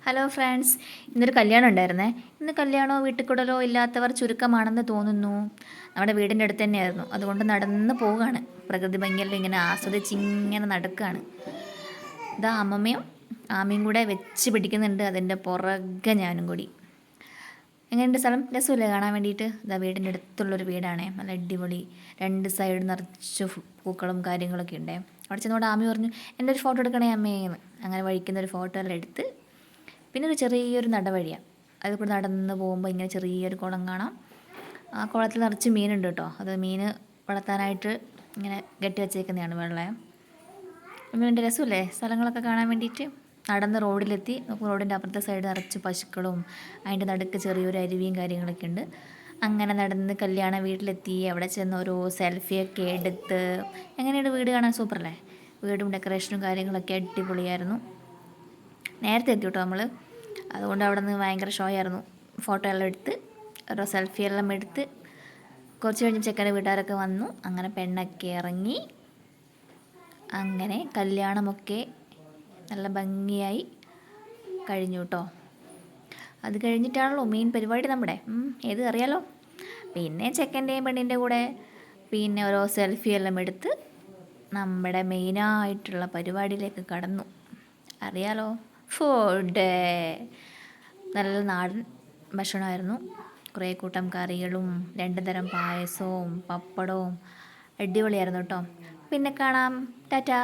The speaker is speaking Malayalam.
ഹലോ ഫ്രണ്ട്സ്, ഇന്നൊരു കല്യാണം ഉണ്ടായിരുന്നേ. ഇന്ന് കല്യാണമോ വീട്ടിൽക്കൂടലോ ഇല്ലാത്തവർ ചുരുക്കമാണെന്ന് തോന്നുന്നു. നമ്മുടെ വീടിൻ്റെ അടുത്ത് തന്നെയായിരുന്നു. അതുകൊണ്ട് നടന്ന് പോവുകയാണ്. പ്രകൃതി ഭംഗിയെല്ലാം ഇങ്ങനെ ആസ്വദിച്ച് ഇങ്ങനെ നടക്കുകയാണ്. ഇതാ അമ്മമ്മയും ആമയും കൂടെ വെച്ച് പിടിക്കുന്നുണ്ട്, അതിൻ്റെ പുറകെ ഞാനും കൂടി. എങ്ങനെയുണ്ട് സ്ഥലം? രസമില്ലേ കാണാൻ വേണ്ടിയിട്ട്? ഇതാ വീടിൻ്റെ അടുത്തുള്ളൊരു വീടാണേ, നല്ല അടിപൊളി. രണ്ട് സൈഡ് നിറച്ച് പൂക്കളും കാര്യങ്ങളൊക്കെ ഉണ്ടേ. അവിടെ ചെന്നോട് ആമി പറഞ്ഞു, എൻ്റെ ഒരു ഫോട്ടോ എടുക്കണേ അമ്മേന്ന്. അങ്ങനെ വഴിക്കുന്നൊരു ഫോട്ടോ എല്ലാം എടുത്ത്. പിന്നെ ഒരു ചെറിയൊരു നടവഴിയാണ്, അതിൽ കൂടെ നടന്ന് പോകുമ്പോൾ ഇങ്ങനെ ചെറിയൊരു കുളം കാണാം. ആ കുളത്തിൽ നിറച്ച് മീനുണ്ട് കേട്ടോ. അത് മീൻ വളർത്താനായിട്ട് ഇങ്ങനെ കെട്ടി വച്ചേക്കുന്നതാണ് വെള്ളം. വേണ്ട രസമല്ലേ സ്ഥലങ്ങളൊക്കെ കാണാൻ വേണ്ടിയിട്ട്. നടന്ന് റോഡിലെത്തി. റോഡിൻ്റെ അപ്പുറത്തെ സൈഡ് നിറച്ച് പശുക്കളും അതിൻ്റെ നടുക്ക് ചെറിയൊരു അരുവിയും കാര്യങ്ങളൊക്കെ ഉണ്ട്. അങ്ങനെ നടന്ന് കല്യാണ വീട്ടിലെത്തി. അവിടെ ചെന്ന് ഓരോ സെൽഫിയൊക്കെ എടുത്ത്. എങ്ങനെയുണ്ട് വീട് കാണാൻ? സൂപ്പറല്ലേ? വീടും ഡെക്കറേഷനും കാര്യങ്ങളൊക്കെ അടിപൊളിയായിരുന്നു. നേരത്തെ എത്തി കേട്ടോ നമ്മൾ. അതുകൊണ്ട് അവിടെ നിന്ന് ഭയങ്കര ഷോ ആയിരുന്നു. ഫോട്ടോ എല്ലാം എടുത്ത് ഓരോ സെൽഫിയെല്ലാം എടുത്ത്. കുറച്ച് കഴിഞ്ഞ് ചെക്കൻ്റെ വീട്ടുകാരൊക്കെ വന്നു. അങ്ങനെ പെണ്ണൊക്കെ ഇറങ്ങി. അങ്ങനെ കല്യാണമൊക്കെ നല്ല ഭംഗിയായി കഴിഞ്ഞു കേട്ടോ. അത് കഴിഞ്ഞിട്ടാണല്ലോ മെയിൻ പരിപാടി നമ്മുടെ. ഏത് അറിയാലോ. പിന്നെ ചെക്കൻ്റെയും പെണ്ണിൻ്റെ കൂടെ പിന്നെ ഓരോ സെൽഫിയെല്ലാം എടുത്ത് നമ്മുടെ മെയിനായിട്ടുള്ള പരിപാടിയിലേക്ക് കടന്നു. അറിയാലോ, ഫുഡ്. നല്ല നാടൻ ഭക്ഷണമായിരുന്നു. കുറേ കൂട്ടം കറികളും 2 തരം പായസവും പപ്പടവും. അടിപൊളിയായിരുന്നു കേട്ടോ. പിന്നെ കാണാം. ടാറ്റാ.